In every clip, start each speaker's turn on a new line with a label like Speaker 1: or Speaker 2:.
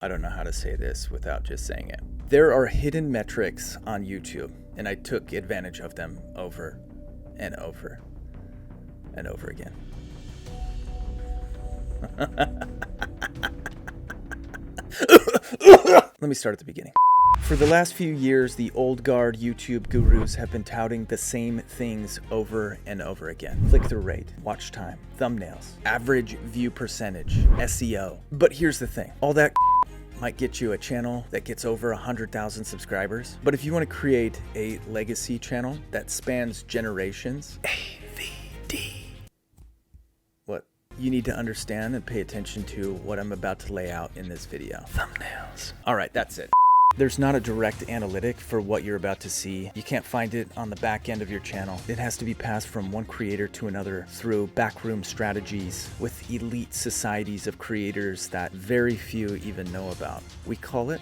Speaker 1: I don't know how to say this without just saying it. There are hidden metrics on YouTube, and I took advantage of them over and over and over again. Let me start at the beginning. For the last few years, the old guard YouTube gurus have been touting the same things over and over again. Click-through rate, watch time, thumbnails, average view percentage, SEO. But here's the thing, all that might get you a channel that gets over 100,000 subscribers. But if you want to create a legacy channel that spans generations, AVD, what you need to understand and pay attention to what I'm about to lay out in this video. Thumbnails. All right, that's it. There's not a direct analytic for what you're about to see. You can't find it on the back end of your channel. It has to be passed from one creator to another through backroom strategies with elite societies of creators that very few even know about. We call it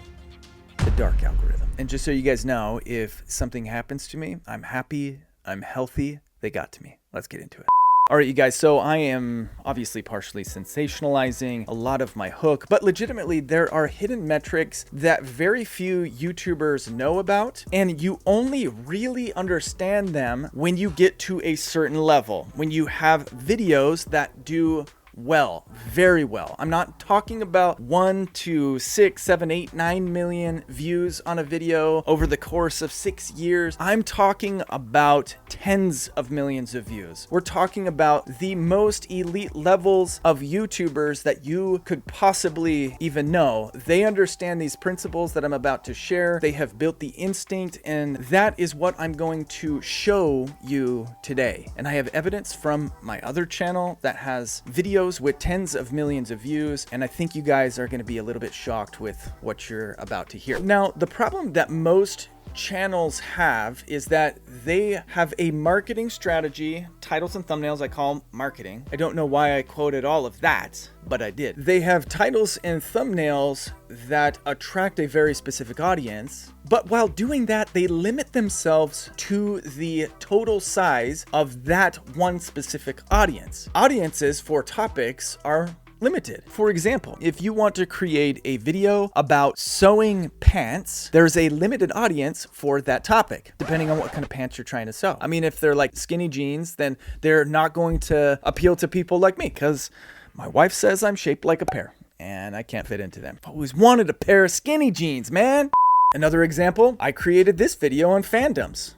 Speaker 1: the dark algorithm. And just so you guys know, if something happens to me, I'm happy, I'm healthy, they got to me. Let's get into it. All right, you guys, so I am obviously partially sensationalizing a lot of my hook, but legitimately there are hidden metrics that very few YouTubers know about, and you only really understand them when you get to a certain level, when you have videos that do well, very well. I'm not talking about 1 to 6, 7, 8, 9 million views on a video over the course of 6 years. I'm talking about tens of millions of views. We're talking about the most elite levels of YouTubers that you could possibly even know. They understand these principles that I'm about to share. They have built the instinct, and that is what I'm going to show you today. And I have evidence from my other channel that has videos with tens of millions of views, and I think you guys are going to be a little bit shocked with what you're about to hear. Now, the problem that most channels have is that they have a marketing strategy. Titles and thumbnails I call marketing. I don't know why I quoted all of that, but I did. They have titles and thumbnails that attract a very specific audience, but while doing that, they limit themselves to the total size of that one specific audience. Audiences for topics are limited. For example, if you want to create a video about sewing pants, there's a limited audience for that topic, depending on what kind of pants you're trying to sew. I mean, if they're like skinny jeans, then they're not going to appeal to people like me, because my wife says I'm shaped like a pear, and I can't fit into them. I've always wanted a pair of skinny jeans, man. Another example, I created this video on fandoms.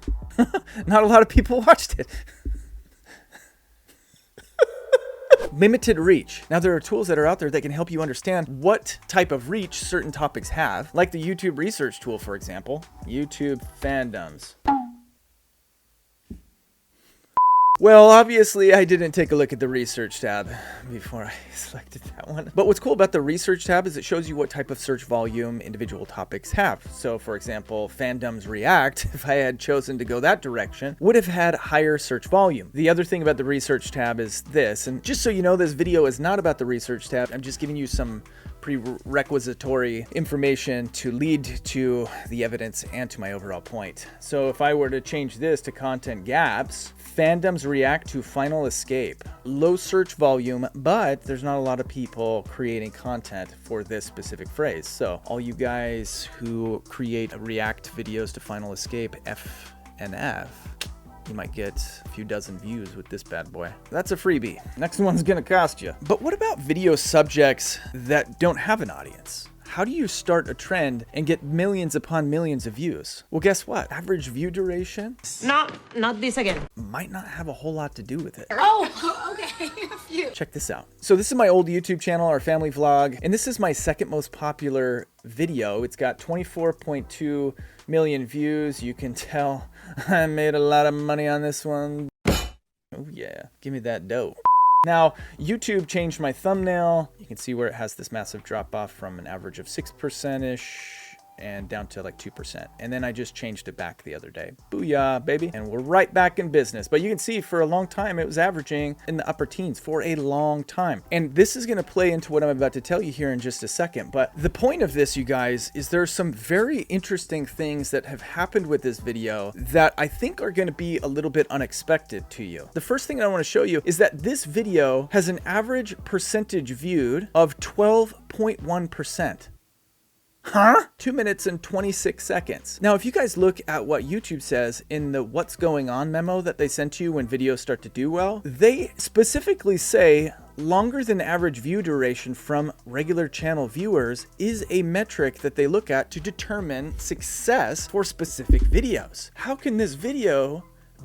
Speaker 1: Not a lot of people watched it. Limited reach. Now, there are tools that are out there that can help you understand what type of reach certain topics have, like the YouTube research tool, for example. YouTube fandoms. Well, obviously, I didn't take a look at the research tab before I selected that one. But what's cool about the research tab is it shows you what type of search volume individual topics have. So, for example, fandoms react, if I had chosen to go that direction, would have had higher search volume. The other thing about the research tab is this, and just so you know, this video is not about the research tab. I'm just giving you some prerequisitory information to lead to the evidence and to my overall point. So if I were to change this to content gaps, fandoms react to Final Escape. Low search volume, but there's not a lot of people creating content for this specific phrase. So all you guys who create react videos to Final Escape, F and F, you might get a few dozen views with this bad boy. That's a freebie. Next one's gonna cost you. But what about video subjects that don't have an audience? How do you start a trend and get millions upon millions of views? Well, guess what? Average view duration?
Speaker 2: Not this again.
Speaker 1: Might not have a whole lot to do with it.
Speaker 2: Oh, okay.
Speaker 1: Check this out. So this is my old YouTube channel, our family vlog, and this is my second most popular video. It's got 24.2 million views. You can tell I made a lot of money on this one. Oh yeah, give me that dough. Now, YouTube changed my thumbnail. You can see where it has this massive drop off from an average of 6%-ish and down to like 2%. And then I just changed it back the other day. Booyah, baby. And we're right back in business. But you can see for a long time, it was averaging in the upper teens for a long time. And this is gonna play into what I'm about to tell you here in just a second. But the point of this, you guys, is there's some very interesting things that have happened with this video that I think are gonna be a little bit unexpected to you. The first thing I wanna show you is that this video has an average percentage viewed of 12.1%. Huh? 2 minutes and 26 seconds. Now, if you guys look at what YouTube says in the what's going on memo that they sent you when videos start to do well, they specifically say longer than average view duration from regular channel viewers is a metric that they look at to determine success for specific videos. How can this video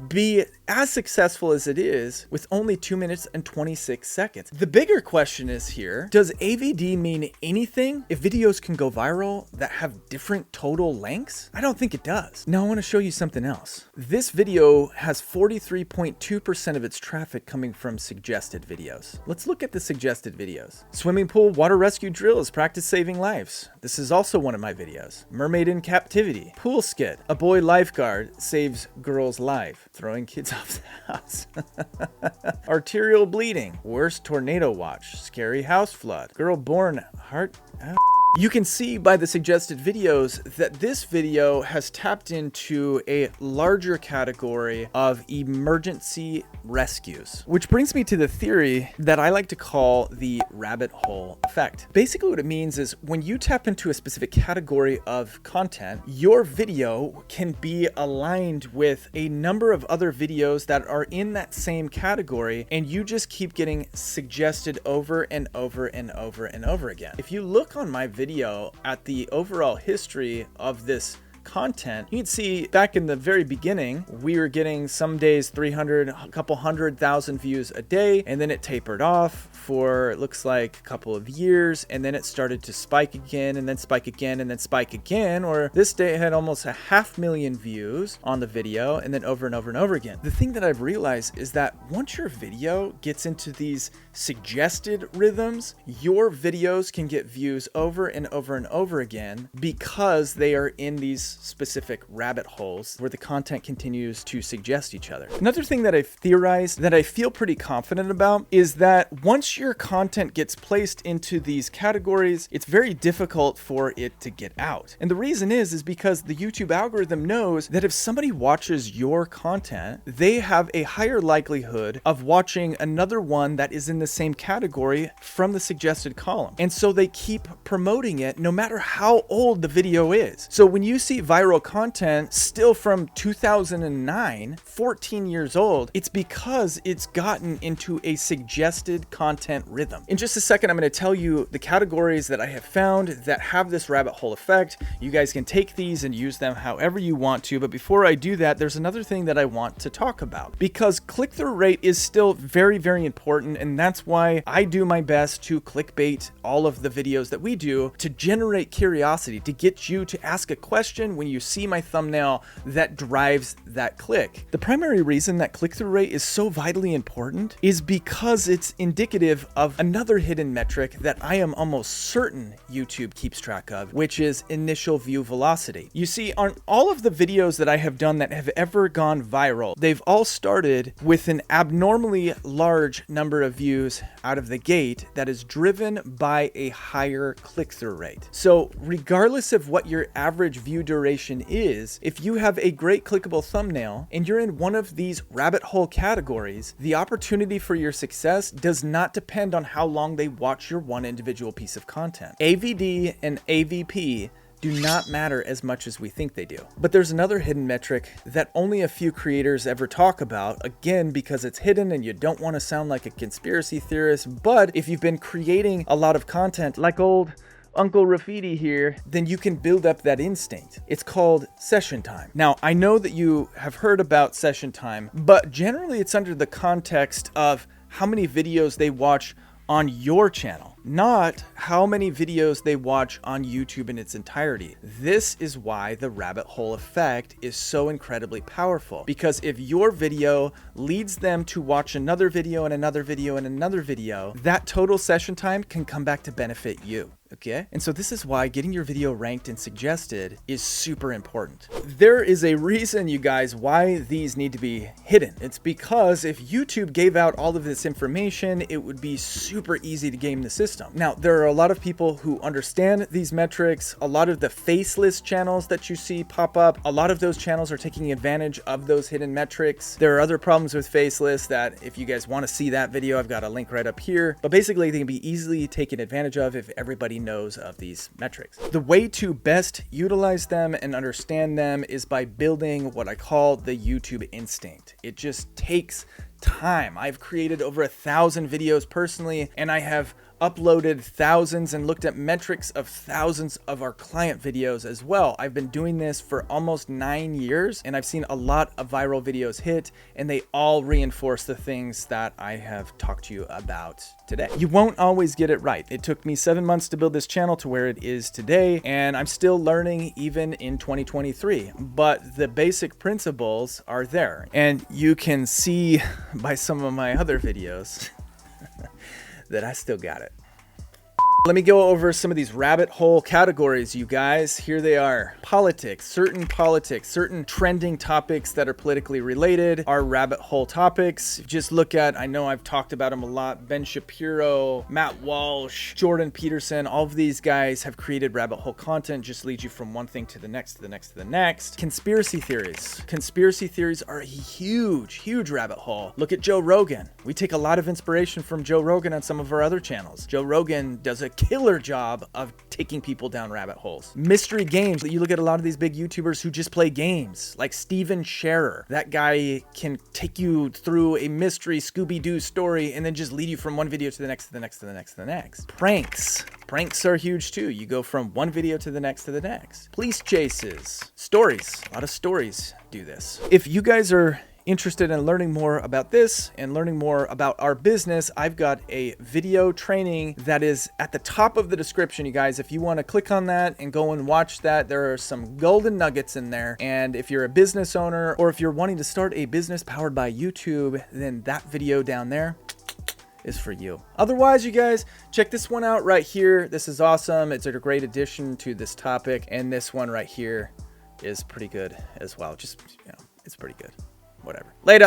Speaker 1: be as successful as it is with only 2 minutes and 26 seconds? The bigger question is here, does AVD mean anything if videos can go viral that have different total lengths? I don't think it does. Now I want to show you something else. This video has 43.2% of its traffic coming from suggested videos. Let's look at the suggested videos. Swimming pool water rescue drills, practice saving lives. This is also one of my videos. Mermaid in captivity. Pool skit. A boy lifeguard saves girl's life. Throwing kids off the house. Arterial bleeding. Worst tornado watch. Scary house flood. Girl born heart. You can see by the suggested videos that this video has tapped into a larger category of emergency rescues, which brings me to the theory that I like to call the rabbit hole effect. Basically what it means is when you tap into a specific category of content, your video can be aligned with a number of other videos that are in that same category, and you just keep getting suggested over and over and over and over again. If you look on my video at the overall history of this content, you can see back in the very beginning, we were getting some days 300, a couple 100,000 views a day, and then it tapered off for, it looks like, a couple of years, and then it started to spike again, and then spike again, and then spike again, or this day it had almost 500,000 views on the video, and then over and over and over again. The thing that I've realized is that once your video gets into these suggested rhythms, your videos can get views over and over and over again because they are in these specific rabbit holes where the content continues to suggest each other. Another thing that I've theorized that I feel pretty confident about is that once your content gets placed into these categories, it's very difficult for it to get out. And the reason is because the YouTube algorithm knows that if somebody watches your content, they have a higher likelihood of watching another one that is in the same category from the suggested column. And so they keep promoting it no matter how old the video is. So when you see viral content still from 2009, 14 years old, it's because it's gotten into a suggested content rhythm. In just a second, I'm going to tell you the categories that I have found that have this rabbit hole effect. You guys can take these and use them however you want to. But before I do that, there's another thing that I want to talk about, because click-through rate is still very, very important. And that's why I do my best to clickbait all of the videos that we do to generate curiosity, to get you to ask a question when you see my thumbnail that drives that click. The primary reason that click-through rate is so vitally important is because it's indicative of another hidden metric that I am almost certain YouTube keeps track of, which is initial view velocity. You see, on all of the videos that I have done that have ever gone viral, they've all started with an abnormally large number of views out of the gate that is driven by a higher click-through rate. So regardless of what your average view duration is, if you have a great clickable thumbnail and you're in one of these rabbit hole categories, the opportunity for your success does not depend on how long they watch your one individual piece of content. AVD and AVP do not matter as much as we think they do. But there's another hidden metric that only a few creators ever talk about, again, because it's hidden and you don't want to sound like a conspiracy theorist. But if you've been creating a lot of content like old Uncle Graffiti here, then you can build up that instinct. It's called session time. Now, I know that you have heard about session time, but generally it's under the context of how many videos they watch on your channel, not how many videos they watch on YouTube in its entirety. This is why the rabbit hole effect is so incredibly powerful, because if your video leads them to watch another video and another video and another video, that total session time can come back to benefit you. Okay? And so this is why getting your video ranked and suggested is super important. There is a reason, you guys, why these need to be hidden. It's because if YouTube gave out all of this information, it would be super easy to game the system. Now, there are a lot of people who understand these metrics. A lot of the faceless channels that you see pop up, a lot of those channels are taking advantage of those hidden metrics. There are other problems with faceless that if you guys want to see that video, I've got a link right up here. But basically, they can be easily taken advantage of if everybody knows of these metrics. The way to best utilize them and understand them is by building what I call the YouTube instinct. It just takes time. I've created over 1,000 videos personally, and I have uploaded thousands and looked at metrics of thousands of our client videos as well. I've been doing this for almost 9 years, and I've seen a lot of viral videos hit, and they all reinforce the things that I have talked to you about today. You won't always get it right. It took me 7 months to build this channel to where it is today, and I'm still learning even in 2023, but the basic principles are there. And you can see by some of my other videos that I still got it. Let me go over some of these rabbit hole categories, you guys. Here they are. Politics, certain trending topics that are politically related are rabbit hole topics. Just look at, I know I've talked about them a lot, Ben Shapiro, Matt Walsh, Jordan Peterson, all of these guys have created rabbit hole content, just leads you from one thing to the next, to the next, to the next. Conspiracy theories. Conspiracy theories are a huge rabbit hole. Look at Joe Rogan. We take a lot of inspiration from Joe Rogan on some of our other channels. Joe Rogan does a killer job of taking people down rabbit holes. Mystery games. You look at a lot of these big YouTubers who just play games, like Steven Scherer. That guy can take you through a mystery Scooby-Doo story and then just lead you from one video to the next, to the next, to the next, to the next. Pranks. Pranks are huge too. You go from one video to the next, to the next. Police chases. Stories. A lot of stories do this. If you guys are interested in learning more about this and learning more about our business, I've got a video training that is at the top of the description, you guys. If you want to click on that and go and watch that, there are some golden nuggets in there. And if you're a business owner or if you're wanting to start a business powered by YouTube, then that video down there is for you. Otherwise, you guys, check this one out right here. This is awesome. It's a great addition to this topic. And this one right here is pretty good as well. Just, you know, it's pretty good. Whatever. Later.